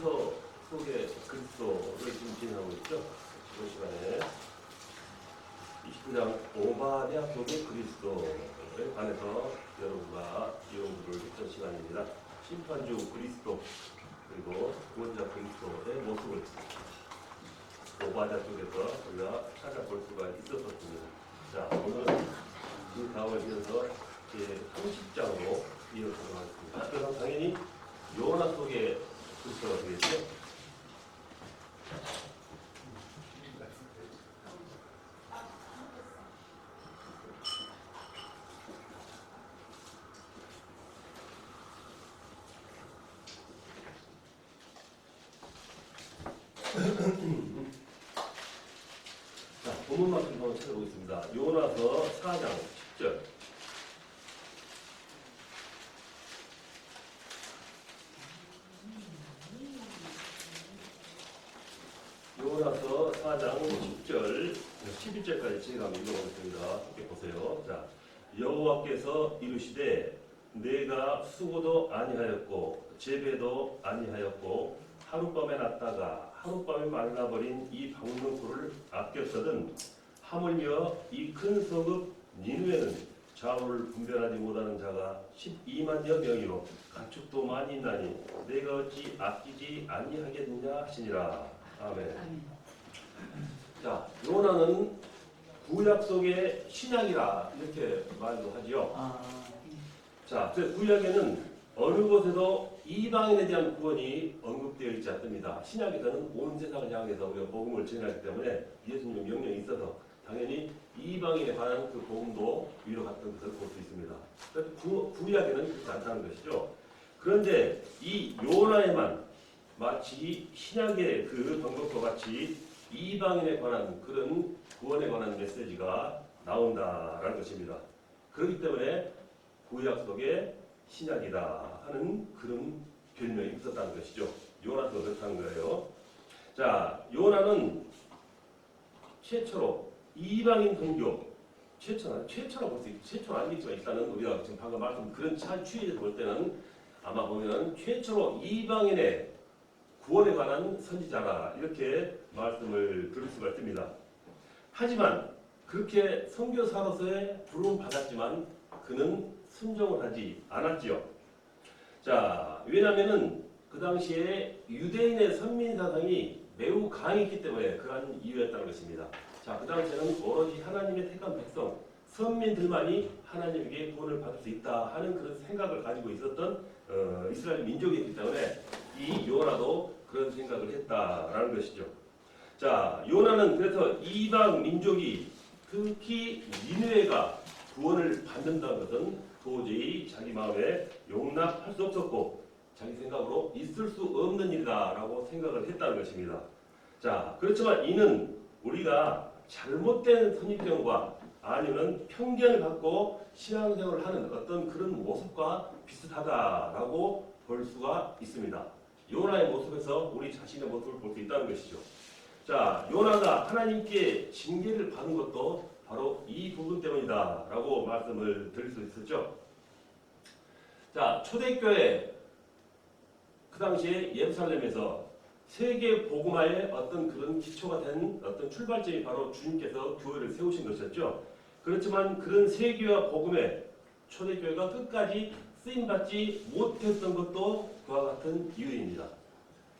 요나서 속의 그리스도를 지금 진행하고 있죠. 이번 시간에 29장 오바댜 속의 그리스도에 관해서 여러분과 연구를 했던 시간입니다. 심판주 그리스도 그리고 구원자 그리스도의 모습을 오바댜 쪽에서 우리가 찾아볼 수가 있었습니다. 자, 오늘은 그 다음을 이어서 제30장으로 이어가도록 하겠습니다. 그래서 당연히 요나 속의 그리스도가 되겠죠. 자, 본문만큼 한번 찾아보겠습니다. 요나서 4장 10절. 요나서 4장 10절, 11절까지 제가 한번 읽어보겠습니다. 함께 보세요. 자, 여호와께서 이르시되 내가 수고도 아니하였고 재배도 아니하였고 하룻밤에 났다가 하룻밤에 말라버린 이 박농포를 아꼈거든 하물며 이 큰 성읍 니느웨는 좌우를 분별하지 못하는 자가 12만여 명이요 가축도 많이 있나니 내가 어찌 아끼지 아니하겠느냐 하시니라. 아멘. 자, 요나는 구약 속의 신약이라 이렇게 말도 하지요. 자, 구약에는 어느 곳에도 이방인에 대한 구원이 언급되어 있지 않습니다. 신약에서는 온 세상을 향해서 우리가 복음을 전하기 때문에 예수님의 명령이 있어서 당연히 이방인에 관한 그 복음도 위로갔던 것을 볼 수 있습니다. 그래서 구약에는 그렇지 않다는 것이죠. 그런데 이 요나에만 마치 신약의 그 방법과 같이 이방인에 관한 그런 구원에 관한 메시지가 나온다라는 것입니다. 그렇기 때문에 구약 속에 신약이다 하는 그런 별명이 있었다는 것이죠. 요나도 그렇다는 거예요. 자, 요나는 최초로 이방인 종교, 최초라고 볼 수 있죠. 최초는 아니겠지만 일단은 우리가 지금 방금 말씀 그런 추이에서 볼 때는 아마 보면 최초로 이방인의 구원에 관한 선지자라 이렇게 말씀을 들을 수가 있습니다. 하지만 그렇게 선교사로서의 부름을 받았지만 그는 순종을 하지 않았지요. 자, 왜냐하면은 그 당시에 유대인의 선민 사상이 매우 강했기 때문에 그러한 이유였다는 것입니다. 자, 그 당시에는 오로지 하나님의 택한 백성, 선민들만이 하나님에게 구원을 받을 수 있다 하는 그런 생각을 가지고 있었던 이스라엘 민족이기 때문에 이 요나도 그런 생각을 했다라는 것이죠. 자, 요나는 그래서 이방 민족이 특히 니느웨가 구원을 받는다는 것은 도저히 자기 마음에 용납할 수 없었고 자기 생각으로 있을 수 없는 일이다라고 생각을 했다는 것입니다. 자, 그렇지만 이는 우리가 잘못된 선입견과 아니면 편견을 갖고 신앙생활을 하는 어떤 그런 모습과 비슷하다라고 볼 수가 있습니다. 요나의 모습에서 우리 자신의 모습을 볼 수 있다는 것이죠. 자, 요나가 하나님께 징계를 받은 것도 바로 이 부분 때문이다 라고 말씀을 드릴 수 있었죠. 자, 초대교회 그 당시에 예루살렘에서 세계 복음화의 어떤 그런 기초가 된 어떤 출발점이 바로 주님께서 교회를 세우신 것이었죠. 그렇지만 그런 세계화 복음에 초대교회가 끝까지 쓰임받지 못했던 것도 그와 같은 이유입니다.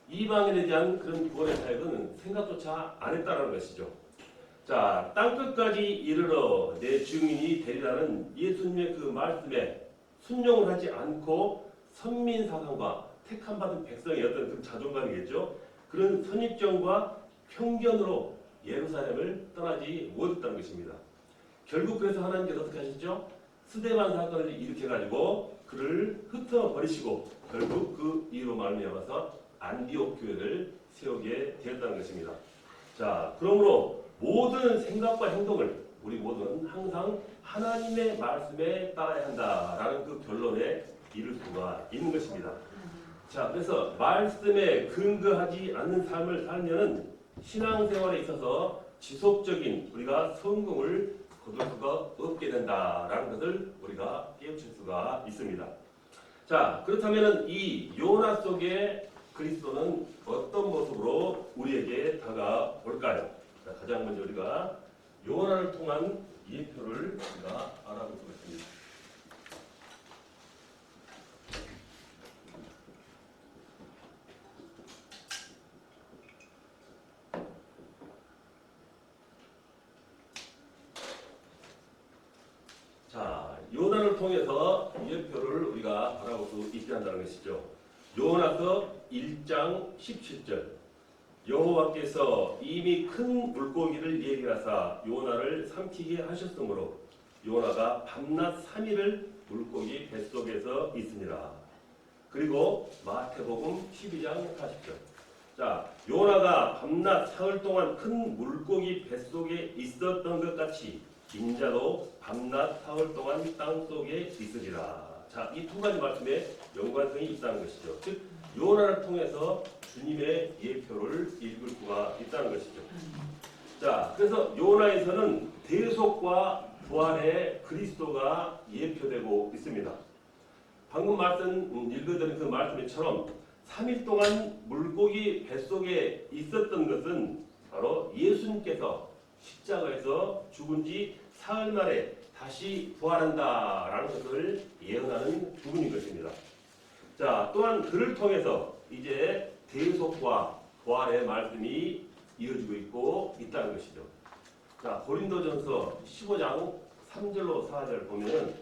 이방인에 대한 그런 구원의 사역은 생각조차 안 했다는 것이죠. 자, 땅끝까지 이르러 내 증인이 되리라는 예수님의 그 말씀에 순종을 하지 않고 선민 사상과 택함 받은 백성의 어떤 그 자존감이겠죠. 그런 선입견과 편견으로 예루살렘을 떠나지 못했다는 것입니다. 결국 그래서 하나님께서 어떻게 하셨죠? 스데반 사건을 일으켜가지고 그를 흩어버리시고 결국 그 이유로 말미암아서 안디옥 교회를 세우게 되었다는 것입니다. 자, 그러므로 모든 생각과 행동을 우리 모두는 항상 하나님의 말씀에 따라야 한다라는 그 결론에 이를 수가 있는 것입니다. 자, 그래서 말씀에 근거하지 않는 삶을 살면은 신앙생활에 있어서 지속적인 우리가 성공을 거둘 수가 없게 된다라는 것을 우리가 깨우칠 수가 있습니다. 자, 그렇다면은 이 요나 속의 그리스도는 어떤 모습으로 우리에게 다가올까요? 자, 가장 먼저 우리가 요나를 통한 예표를 우리가 알아보겠습니다. 자, 요나를 통해서 예표를 우리가 알아볼 수 있게 한다는 것이죠. 요나서 1장 17절. 여호와께서 이미 큰 물고기를 예비하사 요나를 삼키게 하셨으므로 요나가 밤낮 3일을 물고기 뱃속에서 있으니라. 그리고 마태복음 12장 40절. 자, 요나가 밤낮 사흘 동안 큰 물고기 뱃속에 있었던 것 같이 인자도 밤낮 사흘 동안 땅속에 있으리라. 자, 이 두 가지 말씀에 연관성이 있다는 것이죠. 즉 요나를 통해서 주님의 예표를 읽을 수가 있다는 것이죠. 자, 그래서 요나에서는 대속과 부활의 그리스도가 예표되고 있습니다. 방금 말씀 읽어드린 그 말씀처럼 3일 동안 물고기 뱃속에 있었던 것은 바로 예수님께서 십자가에서 죽은 지 사흘 만에 다시 부활한다라는 것을 예언하는 부분인 것입니다. 자, 또한 그를 통해서 이제 대속과 부활의 말씀이 이어지고 있고 있다는 것이죠. 자, 고린도전서 15장 3절로 4절 보면은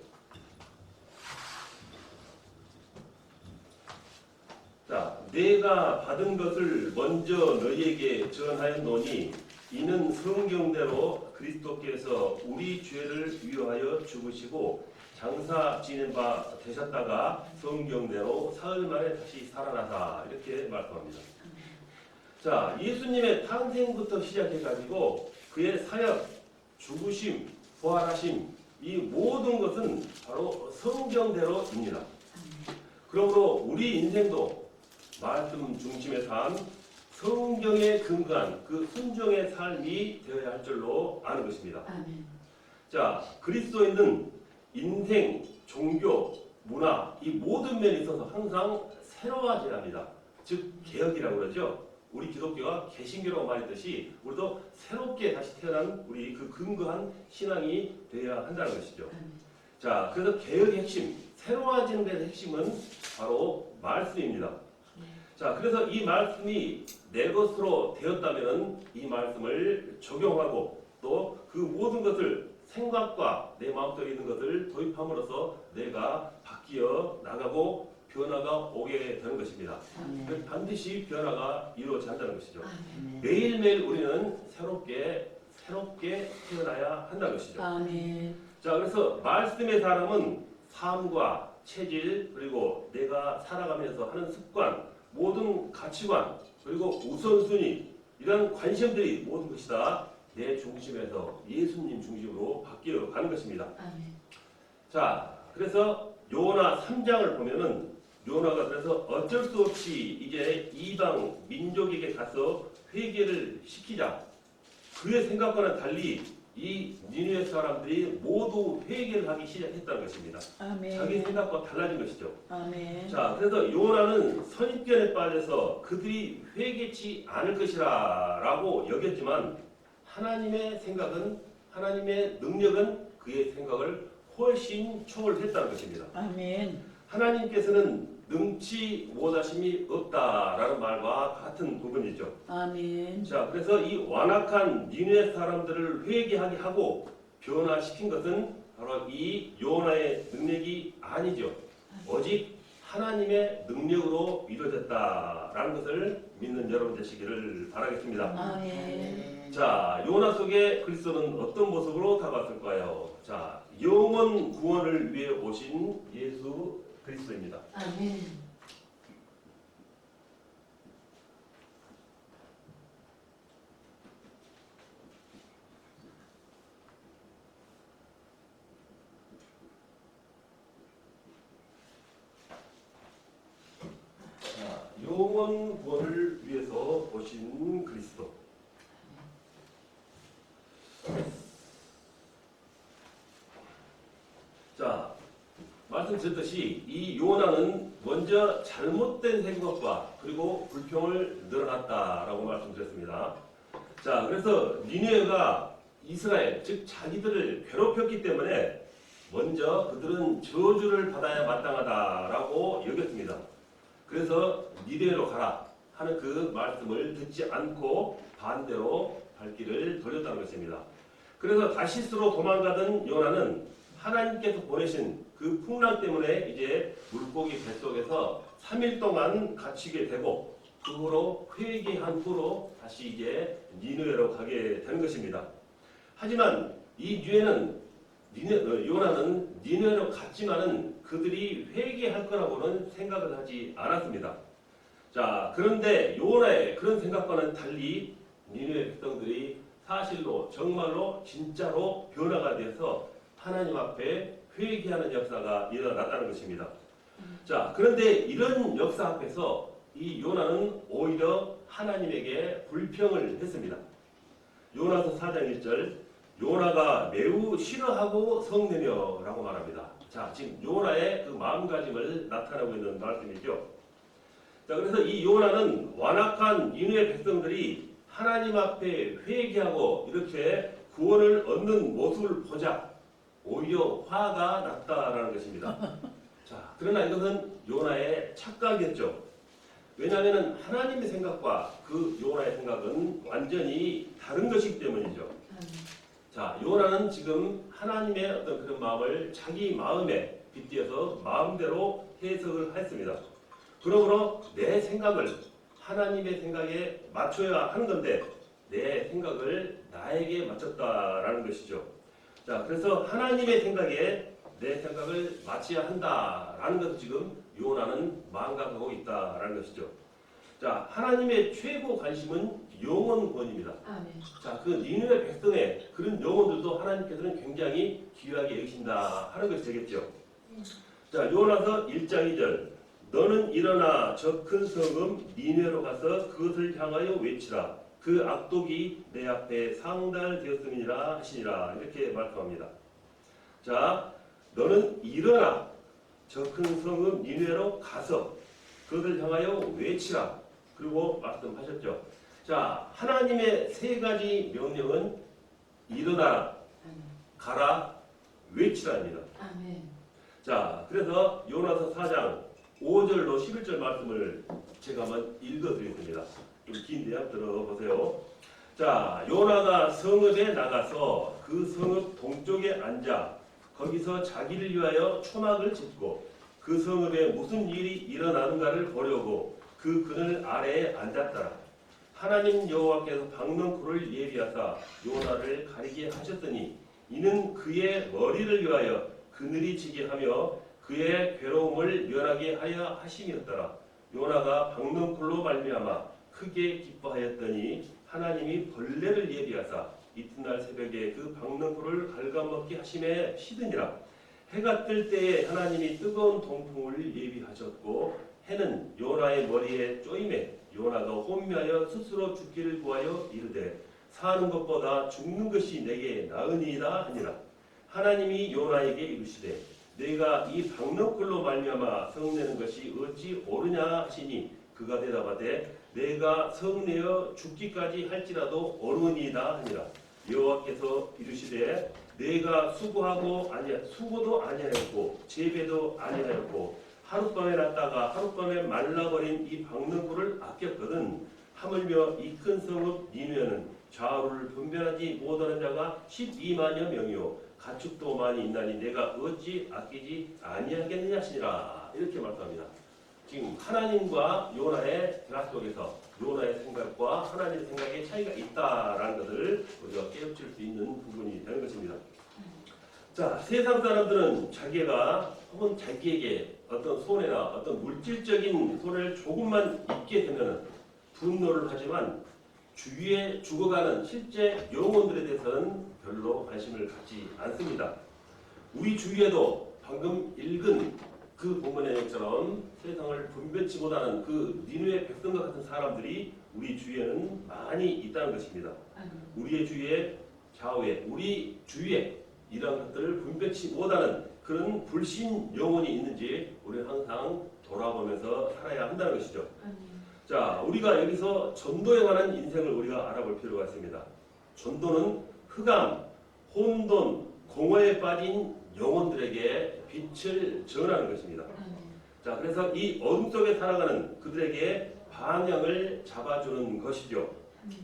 자, 내가 받은 것을 먼저 너희에게 전하였노니 이는 성경대로 그리스도께서 우리 죄를 위하여 죽으시고 장사 지낸 바 되셨다가 성경대로 사흘 만에 다시 살아나사 이렇게 말씀합니다. 자, 예수님의 탄생부터 시작해가지고 그의 사역, 죽으심, 부활하심 이 모든 것은 바로 성경대로입니다. 그러므로 우리 인생도 말씀 중심의 삶, 성경에 근거한 그 순종의 삶이 되어야 할 줄로 아는 것입니다. 아멘. 자, 그리스도인은 인생, 종교, 문화 이 모든 면에 있어서 항상 새로워져야 합니다. 즉 개혁이라고 그러죠. 우리 기독교가 개신교라고 말했듯이 우리도 새롭게 다시 태어난 우리 그 근거한 신앙이 되어야 한다는 것이죠. 자, 그래서 개혁의 핵심, 새로워지는 데의 핵심은 바로 말씀입니다. 자, 그래서 이 말씀이 내 것으로 되었다면 이 말씀을 적용하고 또 그 모든 것을 생각과 내 마음속에 있는 것을 도입함으로써 내가 바뀌어 나가고 변화가 오게 되는 것입니다. 아멘. 반드시 변화가 이루어져야 한다는 것이죠. 아멘. 매일매일 우리는 새롭게 태어나야 한다는 것이죠. 아멘. 자, 그래서 말씀의 사람은 삶과 체질 그리고 내가 살아가면서 하는 습관 모든 가치관 그리고 우선순위 이런 관심들이 모든 것이 다 내 중심에서 예수님 중심으로 바뀌어 가는 것입니다. 아멘. 자, 그래서 요나 3장을 보면은 요나가 그래서 어쩔 수 없이 이제 이방 민족에게 가서 회개를 시키자. 그의 생각과는 달리 이 니느웨 사람들이 모두 회개를 하기 시작했다는 것입니다. 아멘. 자기 생각과 달라진 것이죠. 아멘. 자, 그래서 요나는 선입견에 빠져서 그들이 회개치 않을 것이라 라고 여겼지만 하나님의 생각은 하나님의 능력은 그의 생각을 훨씬 초월했다는 것입니다. 아멘. 하나님께서는 능치 못하심이 없다라는 말과 같은 부분이죠. 아멘. 자, 그래서 이 완악한 니느웨 사람들을 회개하게 하고 변화시킨 것은 바로 이 요나의 능력이 아니죠. 오직 하나님의 능력으로 이루어졌다라는 것을 믿는 여러분 되시기를 바라겠습니다. 아멘. 자, 요나 속에 그리스도는 어떤 모습으로 다가왔을까요? 자, 영원 구원을 위해 오신 예수 그리스도입니다. 아멘. 자, 영원 구원을 위해서 오신 그리스도. 자, 말씀드렸듯이 이 요나는 먼저 잘못된 생각과 그리고 불평을 늘어났다라고 말씀드렸습니다. 자, 그래서 니느웨가 이스라엘, 즉 자기들을 괴롭혔기 때문에 먼저 그들은 저주를 받아야 마땅하다라고 여겼습니다. 그래서 니느웨로 가라 하는 그 말씀을 듣지 않고 반대로 발길을 돌렸다는 것입니다. 그래서 다시스로 도망가던 요나는 하나님께서 보내신 그 풍랑 때문에 이제 물고기 뱃속에서 3일 동안 갇히게 되고 그 후로 회개한 후로 다시 이제 니느웨로 가게 되는 것입니다. 하지만 이 뒤에는 요나는 니느웨로 갔지만은 그들이 회개할 거라고는 생각을 하지 않았습니다. 자, 그런데 요나의 그런 생각과는 달리 니느웨 백성들이 사실로 정말로 진짜로 변화가 돼서 하나님 앞에 회개하는 역사가 일어났다는 것입니다. 자, 그런데 이런 역사 앞에서 이 요나는 오히려 하나님에게 불평을 했습니다. 요나서 4장 1절 요나가 매우 싫어하고 성내며 라고 말합니다. 자, 지금 요나의 그 마음가짐을 나타내고 있는 말씀이죠. 자, 그래서 이 요나는 완악한 니느웨 백성들이 하나님 앞에 회개하고 이렇게 구원을 얻는 모습을 보자 오히려 화가 났다라는 것입니다. 자, 그러나 이것은 요나의 착각이었죠. 왜냐하면 하나님의 생각과 그 요나의 생각은 완전히 다른 것이기 때문이죠. 자, 요나는 지금 하나님의 어떤 그런 마음을 자기 마음에 빗대어서 마음대로 해석을 했습니다. 그러므로 내 생각을 하나님의 생각에 맞춰야 하는 건데 내 생각을 나에게 맞췄다라는 것이죠. 자, 그래서 하나님의 생각에 내 생각을 맞춰야 한다라는 것을 지금 요나는 망각하고 있다라는 것이죠. 자, 하나님의 최고 관심은 영혼 구원입니다. 아멘. 자, 그 니느웨 백성의 그런 영혼들도 하나님께서는 굉장히 귀하게 여기신다 하는 것이 되겠죠. 자, 요나서 1장 2절 너는 일어나 저 큰 성읍 니느웨로 가서 그것을 향하여 외치라. 그 악독이 내 앞에 상달되었음이니라 하시니라. 이렇게 말씀합니다. 자, 너는 일어나 저 큰 성읍 니느웨로 가서 그것을 향하여 외치라. 그리고 말씀하셨죠. 자, 하나님의 세 가지 명령은 일어나라, 가라, 외치라입니다. 아멘. 자, 그래서 요나서 4장 5절로 11절 말씀을 제가 한번 읽어드리겠습니다. 좀 긴데요. 들어보세요. 자, 요나가 성읍에 나가서 그 성읍 동쪽에 앉아 거기서 자기를 위하여 초막을 짓고 그 성읍에 무슨 일이 일어나는가를 보려고 그 그늘 아래에 앉았더라. 하나님 여호와께서 박넝쿨을 예비하사 요나를 가리게 하셨더니 이는 그의 머리를 위하여 그늘이 지게 하며 그의 괴로움을 면하게 하여 하심이었더라. 요나가 박넝쿨로 말미암아 크게 기뻐하였더니 하나님이 벌레를 예비하사 이튿날 새벽에 그 박넝쿨을 갉아먹게 하심에 시드니라. 해가 뜰 때에 하나님이 뜨거운 동풍을 예비하셨고 해는 요나의 머리에 쪼임에 요나가 혼미하여 스스로 죽기를 구하여 이르되 사는 것보다 죽는 것이 내게 나으니이다 하니라. 하나님이 요나에게 이르시되 내가 이 박넝쿨로 말미암아 성내는 것이 어찌 옳으냐 하시니 그가 대답하되 내가 성내어 죽기까지 할지라도 옳으니이다 하니라. 여호와께서 이르시되 내가 수고도 아니하였고 재배도 아니하였고 하룻밤에 났다가 하룻밤에 말라버린 이 박넝쿨을 아꼈거든. 하물며 이 큰 성읍 니느웨는 좌우를 분별하지 못하는 자가 12만여 명이요 가축도 많이 있나니 내가 어찌 아끼지 아니하겠느냐 하시니라. 이렇게 말씀합니다. 지금 하나님과 요나의 대화 속에서 요나의 생각과 하나님의 생각의 차이가 있다라는 것을 우리가 깨우칠 수 있는 부분이 되는 것입니다. 자, 세상 사람들은 자기가 혹은 자기에게 어떤 손해나 어떤 물질적인 손해를 조금만 입게 되면 분노를 하지만 주위에 죽어가는 실제 영혼들에 대해서는 별로 관심을 갖지 않습니다. 우리 주위에도 방금 읽은 그 본문의 내용처럼 세상을 분별치 못하는 그 니느웨 백성과 같은 사람들이 우리 주위에는 많이 있다는 것입니다. 우리의 주위에 좌우에 우리 주위에 이러한 것들을 분별치 못하는 그런 불신 영혼이 있는지 우리는 항상 돌아보면서 살아야 한다는 것이죠. 아멘. 자, 우리가 여기서 전도에 관한 인생을 우리가 알아볼 필요가 있습니다. 전도는 흑암, 혼돈, 공허에 빠진 영혼들에게 빛을 전하는 것입니다. 아멘. 자, 그래서 이 어둠 속에 살아가는 그들에게 방향을 잡아주는 것이죠.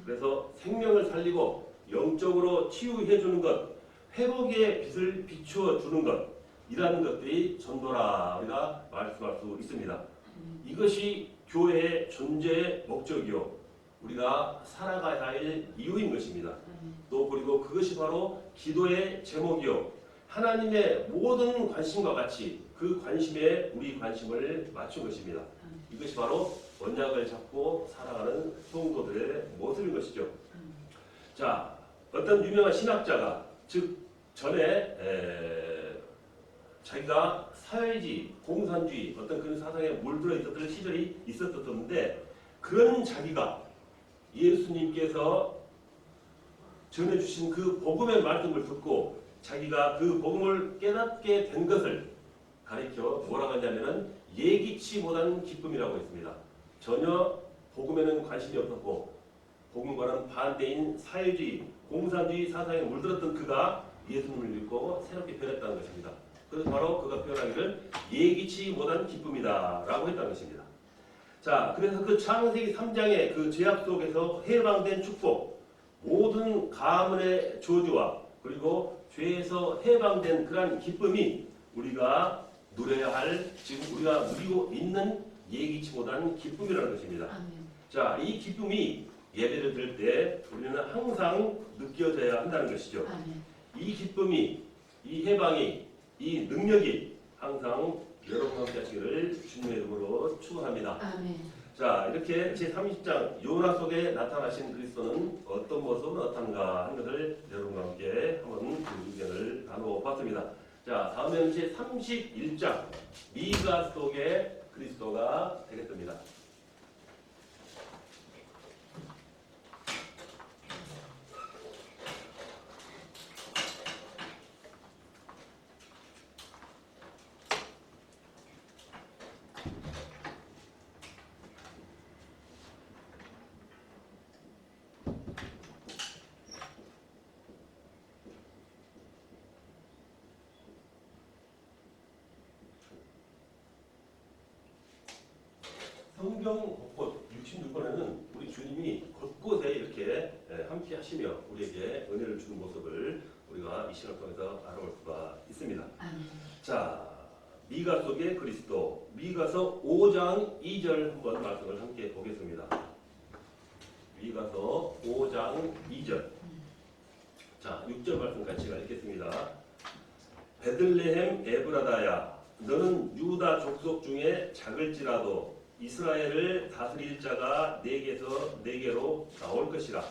그래서 생명을 살리고 영적으로 치유해 주는 것, 회복의 빛을 비추어 주는 것, 이러한 것들이 전도라 우리가 말씀할 수 있습니다. 이것이 교회의 존재의 목적이요, 우리가 살아가야 할 이유인 것입니다. 또 그리고 그것이 바로 기도의 제목이요, 하나님의 모든 관심과 같이 그 관심에 우리 관심을 맞춘 것입니다. 이것이 바로 언약을 잡고 살아가는 성도들의 모습인 것이죠. 자, 어떤 유명한 신학자가 즉 전에 자기가 사회주의, 공산주의 어떤 그런 사상에 물들어 있었던 시절이 있었었는데, 그런 자기가 예수님께서 전해주신 그 복음의 말씀을 듣고 자기가 그 복음을 깨닫게 된 것을 가리켜 뭐라고 하냐면은 예기치 못한 기쁨이라고 했습니다. 전혀 복음에는 관심이 없었고 복음과는 반대인 사회주의, 공산주의 사상에 물들었던 그가 예수님을 믿고 새롭게 변했다는 것입니다. 그래서 바로 그가 표현하기를 예기치 못한 기쁨이다 라고 했다는 것입니다. 자, 그래서 그 창세기 3장의 그 죄악 속에서 해방된 축복, 모든 가문의 저주와 그리고 죄에서 해방된 그러한 기쁨이 우리가 누려야 할, 지금 우리가 누리고 있는 예기치 못한 기쁨이라는 것입니다. 아멘. 자, 이 기쁨이 예배를 드릴 때 우리는 항상 느껴져야 한다는 것이죠. 아멘. 이 기쁨이, 이 해방이, 이 능력이 항상 여러분과 함께 하시기를 주님의 이름으로 축원합니다. 아멘. 자, 이렇게 제30장 요나 속에 나타나신 그리스도는 어떤 모습은 어떤가 하는 것을 여러분과 함께 한번 그 의견을 나눠봤습니다. 자, 다음에는 제31장 미가 속의 그리스도가 되겠습니다. 성경 곳곳 66권에는 우리 주님이 곳곳에 이렇게 함께 하시며 우리에게 은혜를 주는 모습을 우리가 이 시간 통해서 알아볼 수가 있습니다. 아멘. 자, 미가 속의 그리스도, 미가서 5장 2절 한번 말씀을 함께 보겠습니다. 미가서 5장 2절. 자, 6절 말씀 같이 읽겠습니다. 베들레헴 에브라다야, 너는 유다 족속 중에 작을지라도 이스라엘을 다스릴 자가 내게로 나올 것이라.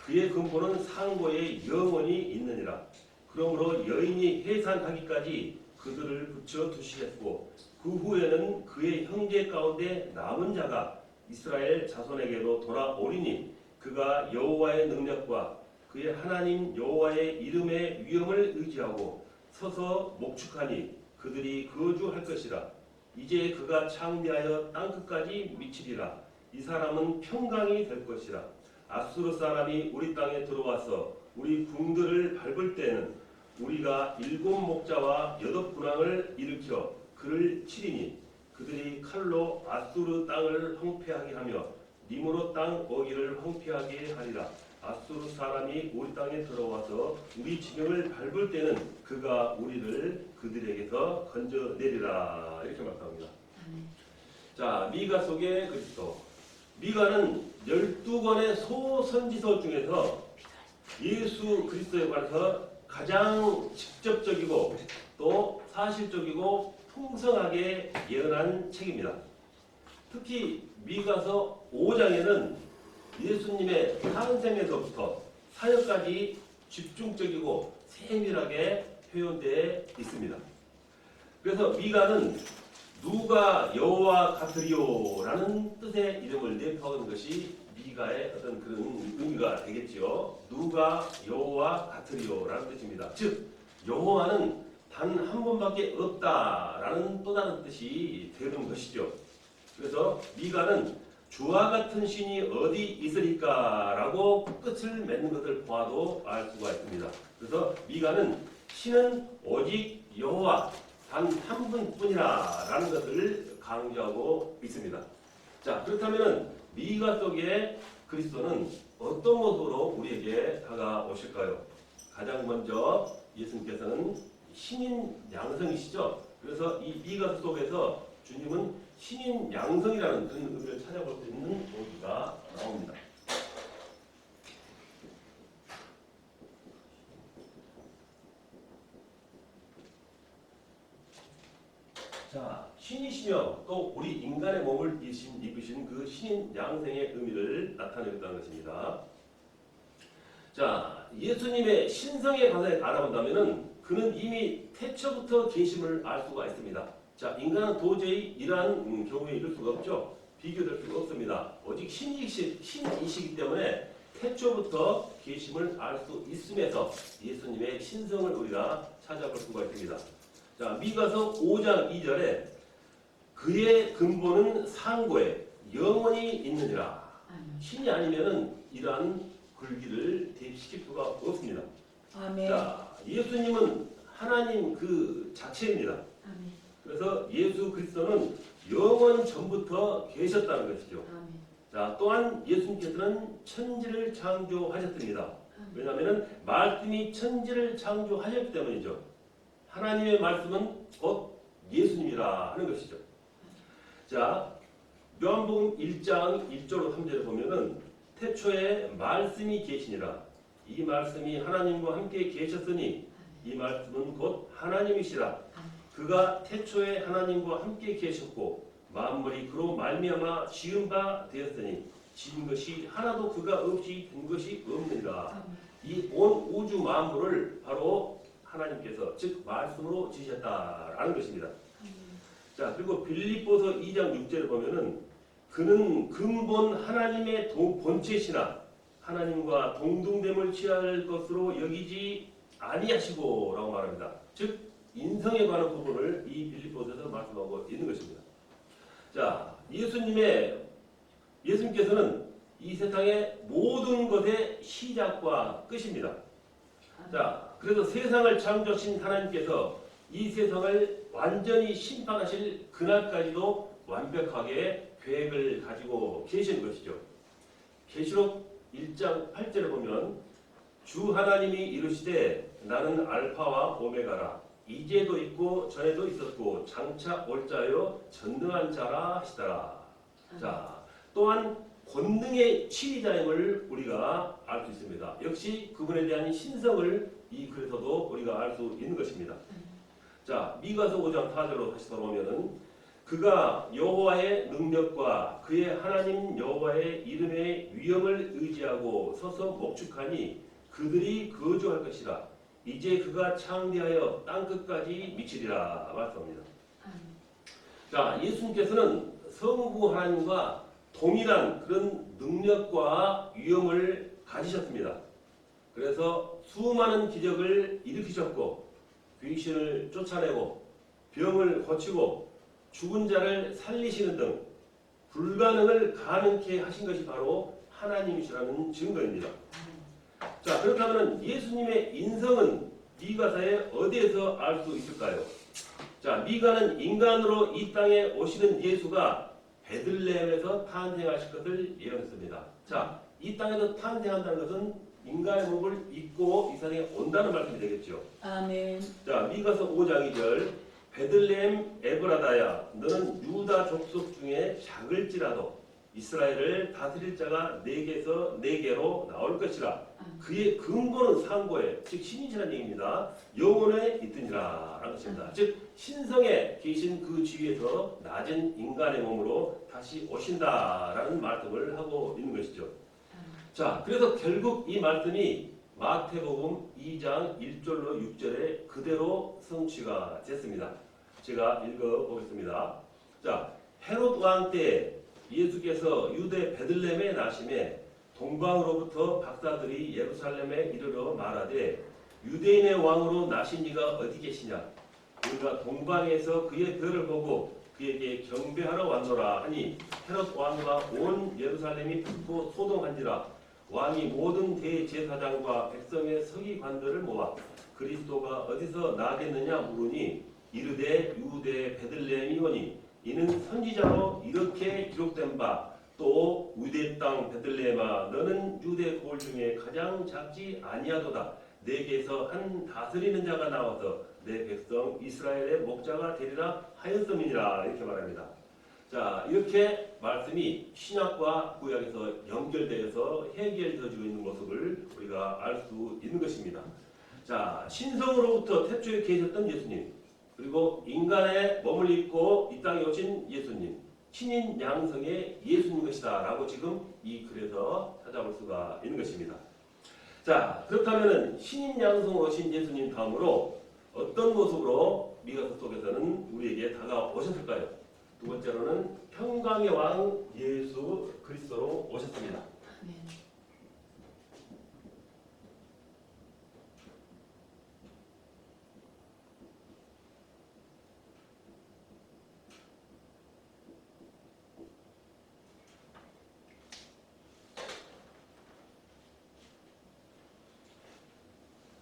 그의 근본은 상고에 영원히 있느니라. 그러므로 여인이 해산하기까지 그들을 붙여 두시겠고 그 후에는 그의 형제 가운데 남은 자가 이스라엘 자손에게로 돌아오리니 그가 여호와의 능력과 그의 하나님 여호와의 이름의 위엄을 의지하고 서서 목축하니 그들이 거주할 것이라. 이제 그가 창대하여 땅끝까지 미치리라. 이 사람은 평강이 될 것이라. 아수르 사람이 우리 땅에 들어와서 우리 궁들을 밟을 때는 우리가 7 목자와 8 군왕을 일으켜 그를 치리니 그들이 칼로 아수르 땅을 황폐하게 하며 니므롯 땅 어기를 황폐하게 하리라. 아수르 사람이 우리 땅에 들어와서 우리 진영을 밟을 때는 그가 우리를 그들에게서 건져내리라. 이렇게 말합니다. 자, 미가 속의 그리스도. 미가는 12권의 소선지서 중에서 예수 그리스도에 관해서 가장 직접적이고 또 사실적이고 풍성하게 예언한 책입니다. 특히 미가서 5장에는 예수님의 탄생에서부터 사역까지 집중적이고 세밀하게 표현되어 있습니다. 그래서 미가는 누가 여호와 같으리오라는 뜻의 이름을 내포하는 것이 미가의 어떤 그런 의미가 되겠지요. 누가 여호와 같으리오라는 뜻입니다. 즉 여호와는 단 한 번밖에 없다라는 또 다른 뜻이 되는 것이죠. 그래서 미가는 주와 같은 신이 어디 있으리까라고 끝을 맺는 것을 보아도 알 수가 있습니다. 그래서 미가는 신은 오직 여호와 단 한 분뿐이라라는 것을 강조하고 있습니다. 자, 그렇다면 미가 속에 그리스도는 어떤 모습으로 우리에게 다가오실까요? 가장 먼저 예수님께서는 신인 양성이시죠. 그래서 이 미가 속에서 주님은 신인 양성이라는 그런 의미를 찾아볼 수 있는 용기가 나옵니다. 자, 신이시며 또 우리 인간의 몸을 입으신 그 신인 양생의 의미를 나타내겠다는 것입니다. 자, 예수님의 신성에 관해서 알아본다면은 그는 이미 태초부터 계심을 알 수가 있습니다. 자, 인간은 도저히 이러한 경우에 이를 수가 없죠. 비교될 수가 없습니다. 오직 신이시기 때문에 태초부터 계심을 알 수 있음에서 예수님의 신성을 우리가 찾아볼 수가 있습니다. 자, 미가서 5장 2절에 그의 근본은 상고에 영원히 있느니라. 신이 아니면은 이러한 글귀를 대입시킬 수가 없습니다. 아멘. 자, 예수님은 하나님 그 자체입니다. 아멘. 그래서 예수 그리스도는 영원 전부터 계셨다는 것이죠. 아멘. 자, 또한 예수님께서는 천지를 창조하셨습니다. 왜냐하면 말씀이 천지를 창조하셨기 때문이죠. 하나님의 말씀은 곧 예수님이라 하는 것이죠. 자, 요한복음 1장 1절로 3절에 보면은 태초에 말씀이 계시니라. 이 말씀이 하나님과 함께 계셨으니 이 말씀은 곧 하나님이시라. 그가 태초에 하나님과 함께 계셨고 만물이 그로 말미암아 지은 바 되었으니 지은 것이 하나도 그가 없이 된 것이 없느니라. 이 온 우주 만물을 바로 하나님께서 즉 말씀으로 지으셨다라는 것입니다. 자, 그리고 빌립보서 2장 6절에 보면은 그는 근본 하나님의 본체시나 하나님과 동등됨을 취할 것으로 여기지 아니하시고라고 말합니다. 즉 인성에 관한 부분을 이 빌립보서에서 말씀하고 있는 것입니다. 자, 예수님께서는 이 세상의 모든 것의 시작과 끝입니다. 자, 그래서 세상을 창조하신 하나님께서 이 세상을 완전히 심판하실 그날까지도 완벽하게 계획을 가지고 계신 것이죠. 계시록 1장 8절에 보면 주 하나님이 이르시되 나는 알파와 오메가라 이제도 있고 전에도 있었고 장차 올 자요 전능한 자라 하시더라. 자, 또한 권능의 치리자임을 우리가 알 수 있습니다. 역시 그분에 대한 신성을 이 글에서도 우리가 알 수 있는 것입니다. 자, 미가서 5장 4절로 다시 돌아오면은 그가 여호와의 능력과 그의 하나님 여호와의 이름의 위엄을 의지하고 서서 목축하니 그들이 거주할 것이라. 이제 그가 창대하여 땅 끝까지 미치리라 말씀합니다. 자, 예수님께서는 성부 하나님과 동일한 그런 능력과 위엄을 가지셨습니다. 그래서 수많은 기적을 일으키셨고 귀신을 쫓아내고 병을 고치고 죽은 자를 살리시는 등 불가능을 가능케 하신 것이 바로 하나님이시라는 증거입니다. 자, 그렇다면 예수님의 인성은 미가서에 어디에서 알 수 있을까요? 자, 미가는 인간으로 이 땅에 오시는 예수가 베들레헴에서 탄생하실 것을 예언했습니다. 자, 이 땅에서 탄생한다는 것은 인간의 몸을 입고 이 세상에 온다는 말씀이 되겠죠. 아멘. 자, 미가서 5장 2절 베들레헴 에브라다야 너는 유다 족속 중에 작을지라도 이스라엘을 다스릴 자가 내게서 내게로 나올 것이라. 그의 근본은 상고에 즉 신이시라는 얘기입니다. 영원에 있느니라 라는 것입니다. 즉 신성에 계신 그 지위에서 낮은 인간의 몸으로 다시 오신다라는 말씀을 하고 있는 것이죠. 자, 그래서 결국 이 말씀이 마태복음 2장 1절로 6절에 그대로 성취가 됐습니다. 제가 읽어보겠습니다. 자, 헤롯 왕 때 예수께서 유대 베들레헴에 나심에 동방으로부터 박사들이 예루살렘에 이르러 말하되 유대인의 왕으로 나신 이가 어디 계시냐 우리가 동방에서 그의 별을 보고 그에게 경배하러 왔노라 하니 헤롯 왕과 온 예루살렘이 듣고 소동한지라. 왕이 모든 대제사장과 백성의 서기관들을 모아 그리스도가 어디서 나겠느냐 물으니 이르되 유대 베들레헴이오니 이는 선지자로 이렇게 기록된 바 또 유대 땅 베들레헴아 너는 유대 고을 중에 가장 작지 아니하도다. 내게서 한 다스리는 자가 나와서 내 백성 이스라엘의 목자가 되리라 하였음이니라. 이렇게 말합니다. 자, 이렇게 말씀이 신약과 구약에서 연결되어서 해결되어지고 있는 모습을 우리가 알 수 있는 것입니다. 자, 신성으로부터 태초에 계셨던 예수님, 그리고 인간의 몸을 입고 이 땅에 오신 예수님, 신인 양성의 예수님 것이다 라고 지금 이 글에서 찾아볼 수가 있는 것입니다. 자, 그렇다면 신인 양성으로 오신 예수님 다음으로 어떤 모습으로 미가서 속에서는 우리에게 다가오셨을까요? 두 번째로는 평강의 왕 예수 그리스도로 오셨습니다. 아멘.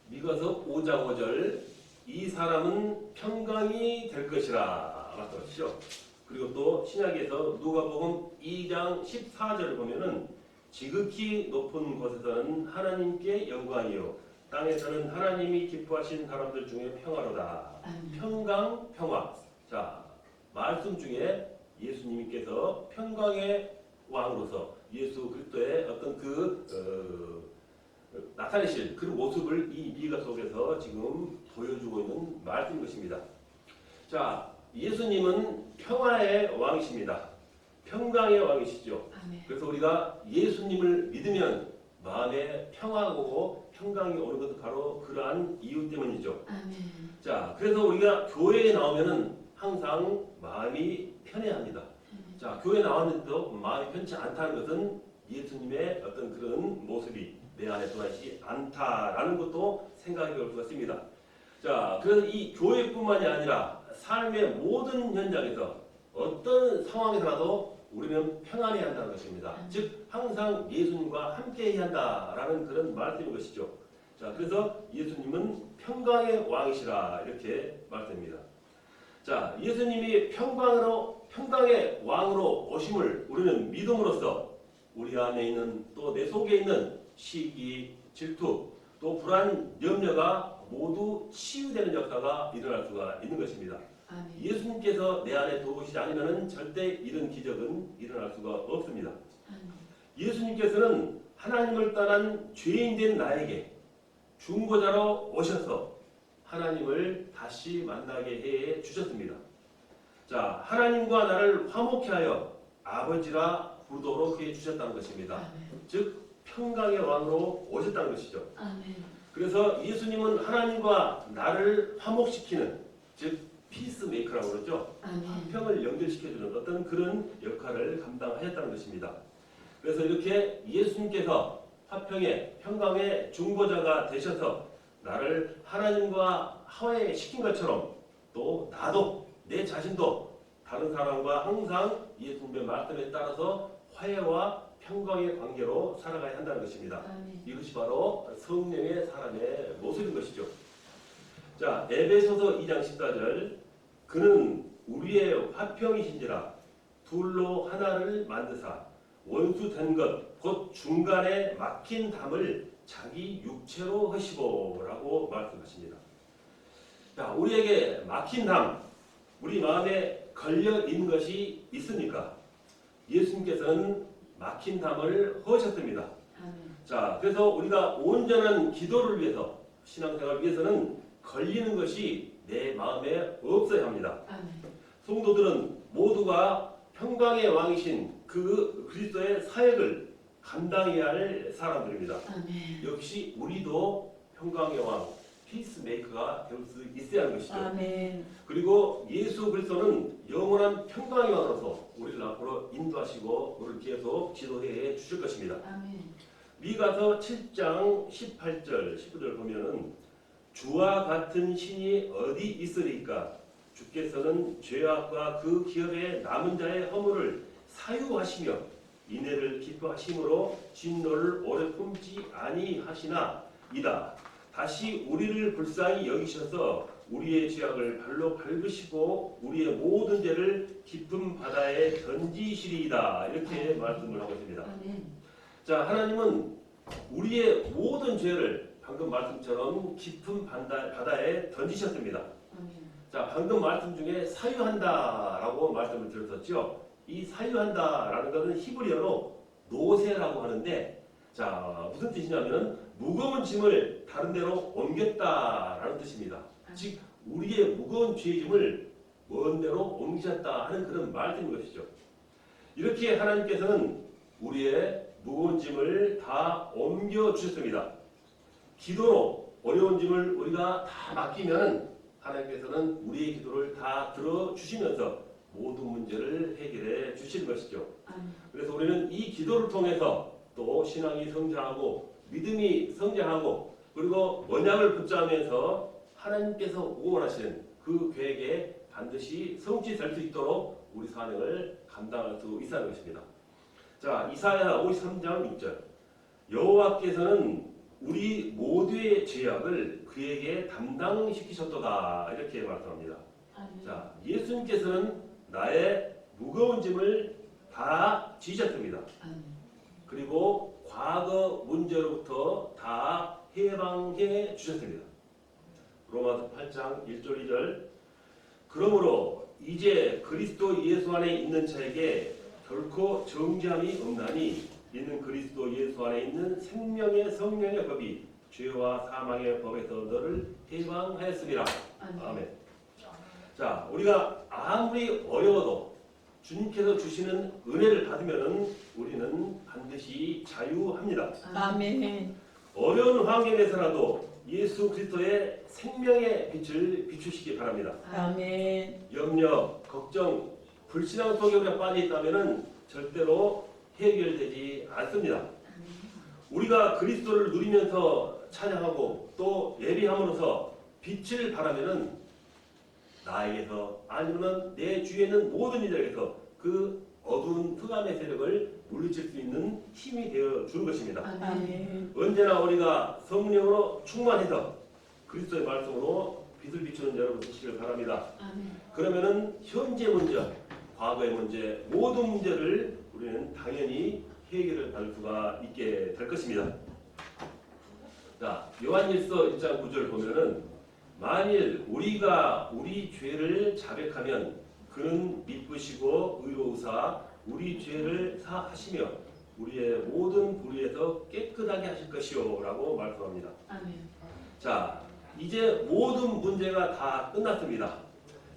미가서 5장 5절 이 사람은 평강이 될 것이라 말씀하시죠. 그리고 또 신약에서 누가복음 2장 14절을 보면은 지극히 높은 곳에서는 하나님께 영광이요 땅에서는 하나님이 기뻐하신 사람들 중에 평화로다. 아멘. 평강, 평화. 자, 말씀 중에 예수님께서 평강의 왕으로서 예수 그리스도의 어떤 나타내실 그 모습을 이 미가 속에서 지금 보여주고 있는 말씀인 것입니다. 자, 예수님은 평화의 왕이십니다. 평강의 왕이시죠. 아멘. 그래서 우리가 예수님을 믿으면 마음에 평화고 평강이 오는 것도 바로 그러한 이유 때문이죠. 아멘. 자, 그래서 우리가 교회에 나오면은 항상 마음이 편해합니다. 자, 교회 나왔는데도 마음이 편치 않다는 것은 예수님의 어떤 그런 모습이 내 안에 떠나지 않다라는 것도 생각해 볼 수가 있습니다. 자, 그래서 이 교회뿐만이 아니라 삶의 모든 현장에서 어떤 상황에서라도 우리는 평안해야 한다는 것입니다. 즉 항상 예수님과 함께해야 한다라는 그런 말씀인 것이죠. 자, 그래서 예수님은 평강의 왕이시라 이렇게 말씀입니다. 자, 예수님이 평강의 왕으로 오심을 우리는 믿음으로써 우리 안에 있는 또 내 속에 있는 시기, 질투, 또 불안, 염려가 모두 치유되는 역사가 일어날 수가 있는 것입니다. 아멘. 예수님께서 내 안에 들어오시지 않으면 절대 이런 기적은 일어날 수가 없습니다. 아멘. 예수님께서는 하나님을 떠난 죄인된 나에게 중보자로 오셔서 하나님을 다시 만나게 해 주셨습니다. 자, 하나님과 나를 화목케 하여 아버지라 부르도록 해 주셨다는 것입니다. 아멘. 즉 평강의 왕으로 오셨다는 것이죠. 아멘. 그래서 예수님은 하나님과 나를 화목시키는 즉 피스메이커라고 그러죠. 아멘. 화평을 연결시켜주는 어떤 그런 역할을 감당하셨다는 것입니다. 그래서 이렇게 예수님께서 화평의 평강의 중보자가 되셔서 나를 하나님과 화해시킨 것처럼 또 나도 내 자신도 다른 사람과 항상 예수님의 말씀에 따라서 화해와 평강의 관계로 살아가야 한다는 것입니다. 아멘. 이것이 바로 성령의 사람의 모습인 것이죠. 자, 에베소서 2장 14절 그는 우리의 화평이신지라 둘로 하나를 만드사 원수 된 것 곧 중간에 막힌 담을 자기 육체로 하시고 라고 말씀하십니다. 자, 우리에게 막힌 담, 우리 마음에 걸려 있는 것이 있습니까? 예수님께서는 막힌 담을 허셨습니다. 아멘. 자, 그래서 우리가 온전한 기도를 위해서 신앙생활을 위해서는 걸리는 것이 내 마음에 없어야 합니다. 아멘. 성도들은 모두가 평강의 왕이신 그 그리스도의 사역을 감당해야 할 사람들입니다. 아멘. 역시 우리도 평강의 왕, 피스메이커가 될 수 있어야 하는 것이죠. 아멘. 그리고 예수 그리스도는 영원한 평강의 왕으로서 우리를 앞으로 인도하시고 우리를 계속 지도해 주실 것입니다. 아멘. 미가서 7장 18절 19절 보면은 주와 같은 신이 어디 있으리까? 주께서는 죄악과 그 기업에 남은 자의 허물을 사유하시며 인애를 기뻐하심으로 진노를 오래 품지 아니하시나 이다. 다시 우리를 불쌍히 여기셔서 우리의 죄악을 발로 밟으시고 우리의 모든 죄를 깊은 바다에 던지시리이다. 이렇게 말씀을 하고 있습니다. 아멘. 자, 하나님은 우리의 모든 죄를 방금 말씀처럼 깊은 바다에 던지셨습니다. 아멘. 자, 방금 말씀 중에 사유한다라고 말씀을 드렸었죠. 이 사유한다라는 것은 히브리어로 노세라고 하는데, 자, 무슨 뜻이냐면 무거운 짐을 다른 데로 옮겼다라는 뜻입니다. 즉 우리의 무거운 죄짐을 먼 데로 옮기셨다 하는 그런 말씀인 것이죠. 이렇게 하나님께서는 우리의 무거운 짐을 다 옮겨 주셨습니다. 기도로 어려운 짐을 우리가 다 맡기면 하나님께서는 우리의 기도를 다 들어주시면서 모든 문제를 해결해 주시는 것이죠. 아멘. 그래서 우리는 이 기도를 통해서 또 신앙이 성장하고 믿음이 성장하고 그리고 언약을 붙잡으면서 하나님께서 원하시는 그 계획에 반드시 성취될 수 있도록 우리 사명을 감당할 수 있다는 것입니다. 자, 이사야 53장 6절. 여호와께서는 우리 모두의 죄악을 그에게 담당시키셨도다. 이렇게 말씀합니다. 아멘. 자, 예수님께서는 나의 무거운 짐을 다 지셨습니다. 아멘. 그리고 과거 문제로부터 다 해방해 주셨습니다. 로마서 8장 1절 2절. 그러므로 이제 그리스도 예수 안에 있는 자에게 결코 정죄함이 없나니 이는 그리스도 예수 안에 있는 생명의 성령의 법이 죄와 사망의 법에서 너를 해방하였습니다. 아멘. 자, 우리가 아무리 어려워도 주님께서 주시는 은혜를 받으면 우리는 반드시 자유합니다. 아멘. 어려운 환경에서라도 예수 그리스도의 생명의 빛을 비추시기 바랍니다. 아멘. 염려, 걱정, 불신앙 속에 우리가 빠져 있다면 절대로 해결되지 않습니다. 우리가 그리스도를 누리면서 찬양하고 또 예배함으로써 빛을 발하면은 나에게서 아니면 내 주위에 있는 모든 이들에게서 그 어두운 흑암의 세력을 물리칠 수 있는 힘이 되어 주는 것입니다. 아멘. 언제나 우리가 성령으로 충만해서 그리스도의 말씀으로 빛을 비추는 여러분 되시길 바랍니다. 아멘. 그러면은 현재 문제, 과거의 문제, 모든 문제를 우리는 당연히 해결을 받을 수가 있게 될 것입니다. 자, 요한일서 1장 9절 보면은 만일 우리가 우리 죄를 자백하면 그는 미쁘시고 의로우사 우리 죄를 사하시며 우리의 모든 불의에서 깨끗하게 하실 것이요 라고 말씀합니다. 아멘. 자, 이제 모든 문제가 다 끝났습니다.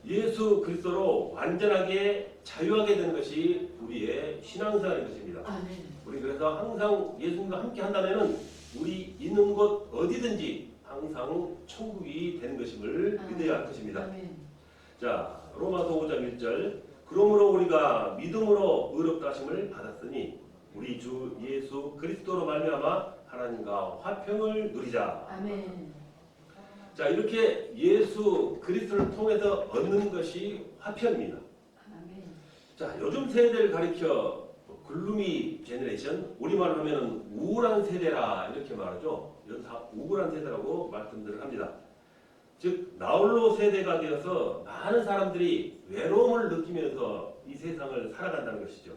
예수 그리스도로 완전하게 자유하게 되는 것이 우리의 신앙생활인 것입니다. 아멘. 우리 그래서 항상 예수님과 함께 한다면 우리 있는 곳 어디든지 항상 천국이 되는 것임을 믿어야 할 것입니다. 아멘. 자, 로마서 5장 1절. 그러므로 우리가 믿음으로 의롭다 하심을 받았으니 우리 주 예수 그리스도로 말미암아 하나님과 화평을 누리자. 아멘. 자, 이렇게 예수 그리스도를 통해서 얻는 것이 화평입니다. 아멘. 자, 요즘 세대를 가리켜 글루미 제너레이션, 우리말로 하면 우울한 세대라 이렇게 말하죠. 이건 다 우울한 세대라고 말씀들을 합니다. 즉 나홀로 세대가 되어서 많은 사람들이 외로움을 느끼면서 이 세상을 살아간다는 것이죠.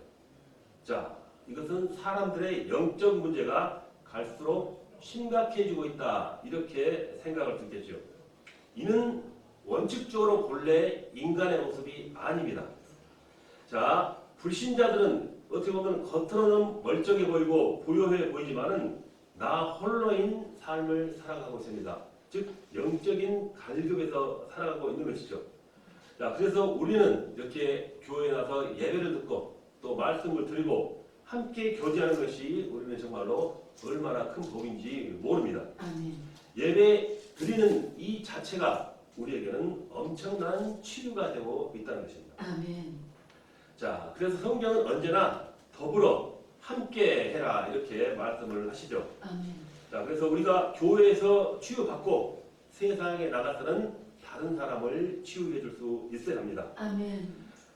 자, 이것은 사람들의 영적 문제가 갈수록 심각해지고 있다 이렇게 생각할 수 있겠죠. 이는 원칙적으로 본래 인간의 모습이 아닙니다. 자, 불신자들은 어떻게 보면 겉으로는 멀쩡해 보이고 부유해 보이지만은 나 홀로인 삶을 살아가고 있습니다. 즉 영적인 갈급에서 살아가고 있는 것이죠. 자, 그래서 우리는 이렇게 교회에 나서 예배를 듣고 또 말씀을 드리고 함께 교제하는 것이 우리는 정말로 얼마나 큰 복인지 모릅니다. 아멘. 예배 드리는 이 자체가 우리에게는 엄청난 치유가 되고 있다는 것입니다. 아멘. 자, 그래서 성경은 언제나 더불어 함께 해라 이렇게 말씀을 하시죠. 아멘. 자, 그래서 우리가 교회에서 치유받고 세상에 나가서는 다른 사람을 치유해 줄 수 있어야 합니다. 아멘.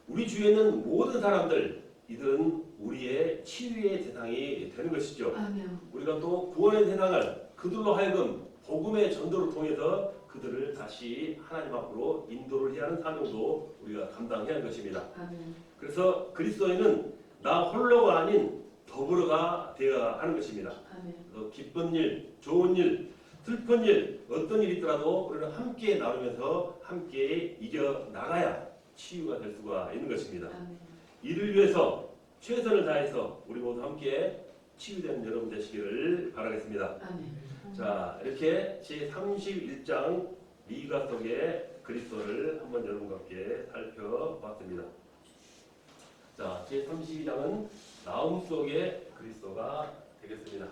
우리 주위에 있는 모든 사람들, 이들은 우리의 치유의 대상이 되는 것이죠. 아멘. 우리가 또 구원의 대상을 그들로 하여금 복음의 전도를 통해서 그들을 다시 하나님 앞으로 인도를 해야 하는 사명도 우리가 감당해야 하는 것입니다. 아멘. 그래서 그리스도인은 나 홀로가 아닌 더불어가 되어야 하는 것입니다. 아멘. 그래서 기쁜 일, 좋은 일, 슬픈 일, 어떤 일이 있더라도 우리는 함께 나누면서 함께 이겨나가야 치유가 될 수가 있는 것입니다. 아멘. 이를 위해서 최선을 다해서 우리 모두 함께 치유되는 여러분 되시기를 바라겠습니다. 아멘. 자, 이렇게 제31장 미가 속의 그리스도를 한번 여러분과 함께 살펴봤습니다. 자, 제32장은 나움 속의 그리스도가 되겠습니다.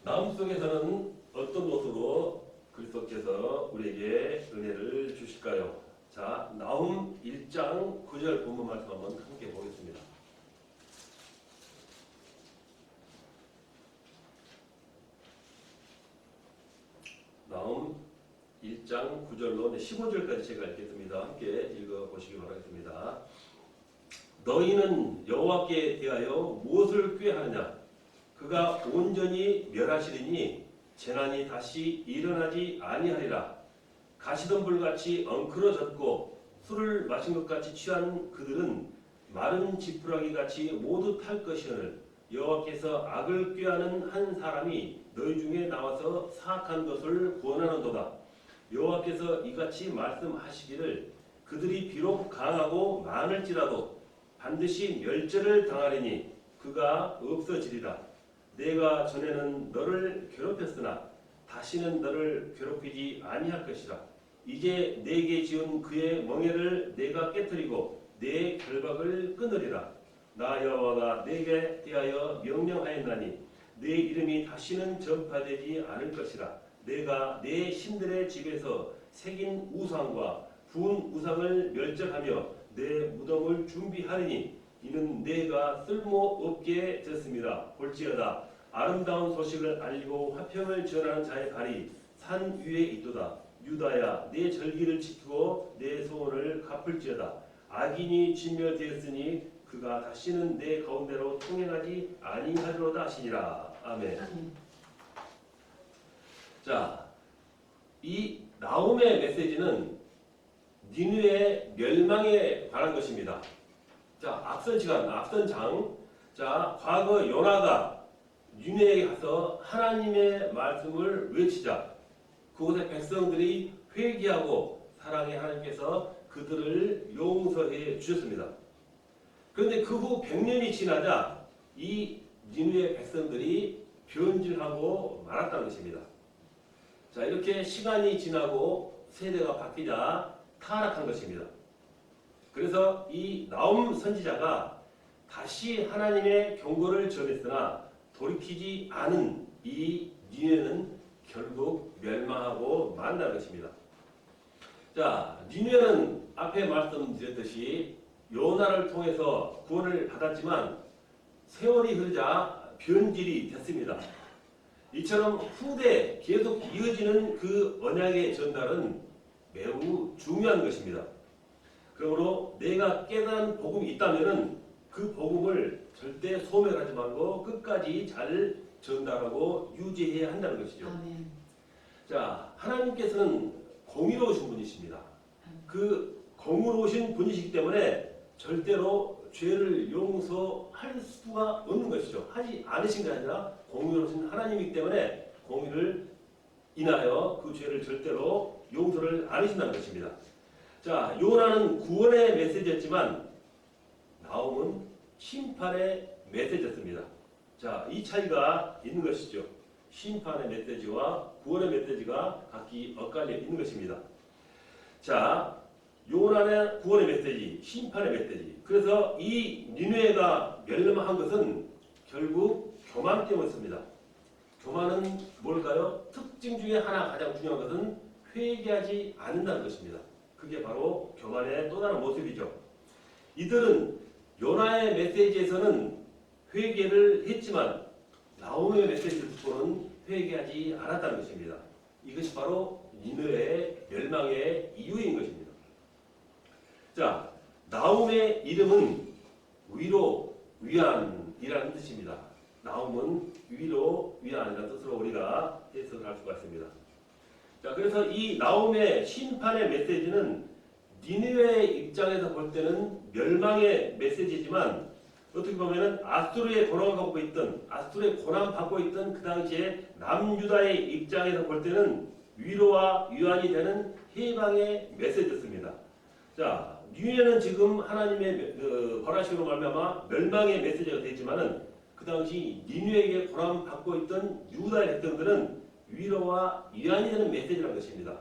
나움 속에서는 어떤 모습으로 그리스도께서 우리에게 은혜를 주실까요? 자, 나움 1장 9절 본문 말씀 한번 함께 보겠습니다. 나움 1장 9절로 15절까지 제가 읽겠습니다. 함께 읽어보시기 바라겠습니다. 너희는 여호와께 대하여 무엇을 꾀하느냐? 그가 온전히 멸하시리니 재난이 다시 일어나지 아니하리라. 가시던 불같이 엉클어졌고 술을 마신 것 같이 취한 그들은 마른 지푸라기 같이 모두 탈 것이오늘 여호와께서 악을 꾀하는 한 사람이 너희 중에 나와서 사악한 것을 구원하는도다. 여호와께서 이같이 말씀하시기를 그들이 비록 강하고 많을지라도 반드시 멸절을 당하리니 그가 없어지리라. 내가 전에는 너를 괴롭혔으나 다시는 너를 괴롭히지 아니할 것이라. 이제 내게 지은 그의 멍에를 내가 깨뜨리고 내 결박을 끊으리라. 나 여호와가 내게 대하여 명령하였나니 내 이름이 다시는 전파되지 않을 것이라. 내가 내 신들의 집에서 새긴 우상과 구운 우상을 멸절하며 내 무덤을 준비하리니 이는 내가 쓸모없게 됐습니다. 볼지어다 아름다운 소식을 알리고 화평을 전하는 자의 발이 산 위에 있도다. 유다야 내 절기를 지키고 내 소원을 갚을지어다. 악인이 진멸되었으니 그가 다시는 내 가운데로 통행하지 아니하리로다 하시니라. 아멘. 아멘. 자, 이 나움의 메시지는 니느웨의 멸망에 관한 것입니다. 자, 앞선 시간, 앞선 장, 자, 과거 요나가 니느웨에 가서 하나님의 말씀을 외치자 그곳의 백성들이 회개하고 사랑의 하나님께서 그들을 용서해 주셨습니다. 그런데 그 후 100년이 지나자 이 니느웨 백성들이 변질하고 말았다는 것입니다. 자, 이렇게 시간이 지나고 세대가 바뀌자 타락한 것입니다. 그래서 이 나움 선지자가 다시 하나님의 경고를 전했으나 돌이키지 않은 이 니느웨는 결국 멸망하고 만난 것입니다. 자, 니느웨는 앞에 말씀드렸듯이 요나를 통해서 구원을 받았지만 세월이 흐르자 변질이 됐습니다. 이처럼 후대에 계속 이어지는 그 언약의 전달은 매우 중요한 것입니다. 그러므로 내가 깨달은 복음이 있다면 그 복음을 절대 소멸하지 말고 끝까지 잘 전달하고 유지해야 한다는 것이죠. 아멘. 자, 하나님께서는 공의로우신 분이십니다. 그 공의로우신 분이시기 때문에 절대로 죄를 용서할 수가 없는 것이죠. 하지 않으신 게 아니라 공의로우신 하나님이기 때문에 공의를 인하여 그 죄를 절대로 용서를 안 하신다는 것입니다. 자, 요나는 구원의 메시지였지만 나움은 심판의 메시지였습니다. 자, 이 차이가 있는 것이죠. 심판의 메시지와 구원의 메시지가 각기 엇갈려 있는 것입니다. 자, 요나의 구원의 메시지, 심판의 메시지. 그래서 이 니느웨가 멸망한 것은 결국 교만 때문이었습니다. 교만은 뭘까요? 특징 중에 하나 가장 중요한 것은 회개하지 않는다는 것입니다. 그게 바로 교만의 또 다른 모습이죠. 이들은 요나의 메시지에서는 회개를 했지만 나홈의 메시지를 듣고는 회개하지 않았다는 것입니다. 이것이 바로 니느웨의 멸망의 이유인 것입니다. 자, 나홈의 이름은 위로, 위안이라는 뜻입니다. 나홈은 위로, 위안이라는 뜻으로 우리가 해석을 할 수가 있습니다. 자, 그래서 이 나홈의 심판의 메시지는 니느웨의 입장에서 볼 때는 멸망의 메시지지만 어떻게 보면은 아수르의 고난받고 있던 그 당시에 남유다의 입장에서 볼 때는 위로와 위안이 되는 해방의 메시지였습니다. 자, 니느웨는 지금 하나님의 벌하심으로 말미암아 멸망의 메시지가 되지만은 그 당시 니느웨에게 고난받고 있던 유다의 백성들은 위로와 위안이 되는 메시지라는 것입니다.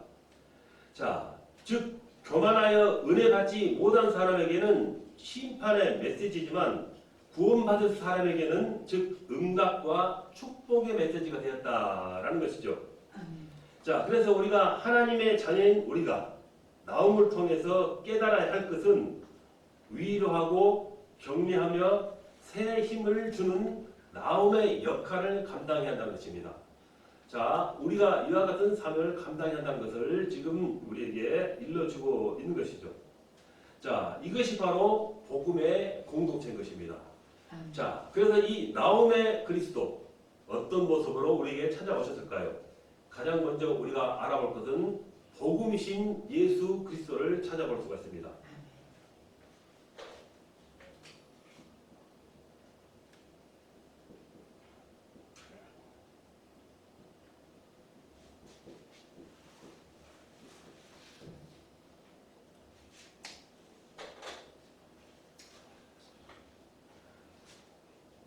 자, 즉 교만하여 은혜 받지 못한 사람에게는 심판의 메시지지만 구원받을 사람에게는 즉 응답과 축복의 메시지가 되었다라는 것이죠. 자, 그래서 우리가 하나님의 자녀인 우리가 나홈을 통해서 깨달아야 할 것은 위로하고 격려하며 새 힘을 주는 나홈의 역할을 감당해야 한다는 것입니다. 자, 우리가 이와 같은 사명을 감당해야 한다는 것을 지금 우리에게 일러주고 있는 것이죠. 자, 이것이 바로 복음의 공동체인 것입니다. 자, 그래서 이 나홈의 그리스도 어떤 모습으로 우리에게 찾아오셨을까요? 가장 먼저 우리가 알아볼 것은 복음이신 예수 그리스도를 찾아볼 수가 있습니다.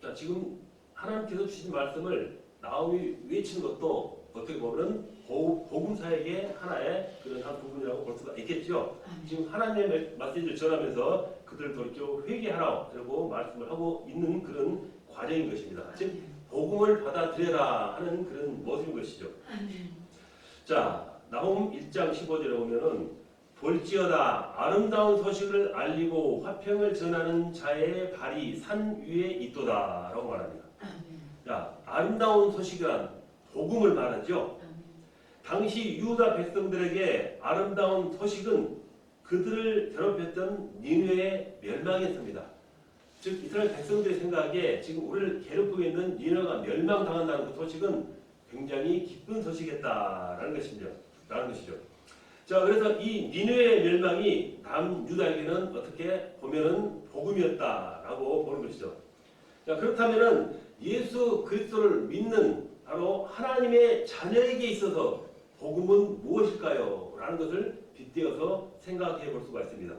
자, 지금 하나님께서 주신 말씀을 나홈이 외치는 것도 어떻게 보면 복음사에게 하나의 그런 한 부분이라고 볼 수가 있겠죠. 지금 하나님의 메시지를 전하면서 그들을 돌이켜 회개하라고 말씀을 하고 있는 그런 과정인 것입니다. 즉 복음을 받아들여라 하는 그런 모습인 것이죠. 자, 나홈 1장 15절에 보면은 볼지어다 아름다운 소식을 알리고 화평을 전하는 자의 발이 산 위에 있도다 라고 말합니다. 자, 아름다운 소식이란 복음을 말하죠. 당시 유다 백성들에게 아름다운 소식은 그들을 괴롭혔던 니느웨의 멸망이었습니다. 즉 이스라엘 백성들의 생각에 지금 우리를 괴롭히고 있는 니느웨가 멸망당한다는 그 소식은 굉장히 기쁜 소식이었다라는 것이죠. 자, 그래서 이 니느웨의 멸망이 남유다에게는 어떻게 보면은 복음이었다라고 보는 것이죠. 자, 그렇다면은 예수 그리스도를 믿는 바로 하나님의 자녀에게 있어서 복음은 무엇일까요? 라는 것을 빗대어서 생각해 볼 수가 있습니다.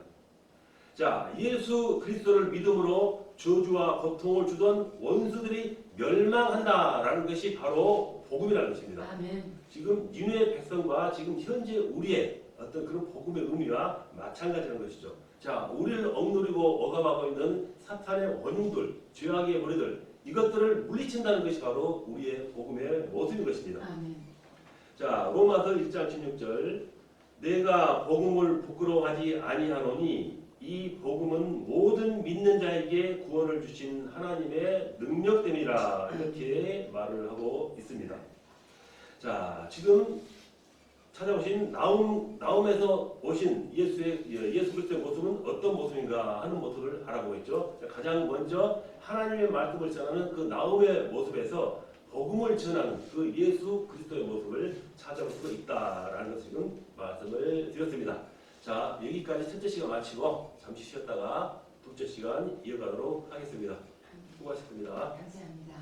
자, 예수 그리스도를 믿음으로 저주와 고통을 주던 원수들이 멸망한다라는 것이 바로 복음이라는 것입니다. 아멘. 지금 니느웨 백성과 지금 현재 우리의 어떤 그런 복음의 의미와 마찬가지라는 것이죠. 자, 우리를 억누르고 억압하고 있는 사탄의 원흉들, 죄악의 무리들 이것들을 물리친다는 것이 바로 우리의 복음의 모습인 것입니다. 아멘. 자, 로마서 1장 16절 내가 복음을 부끄러워하지 아니하노니 이 복음은 모든 믿는 자에게 구원을 주신 하나님의 능력됨이라 이렇게 말을 하고 있습니다. 자, 지금 찾아오신 나홈에서 오신 예수 그리스도의 모습은 어떤 모습인가 하는 모습을 알아보고 있죠. 가장 먼저 하나님의 말씀을 전하는 그 나홈의 모습에서 복음을 전하는 그 예수 그리스도의 모습을 찾아볼 수 있다라는 것을 지금 말씀을 드렸습니다. 자, 여기까지 첫째 시간 마치고 잠시 쉬었다가 둘째 시간 이어가도록 하겠습니다. 수고하셨습니다. 감사합니다.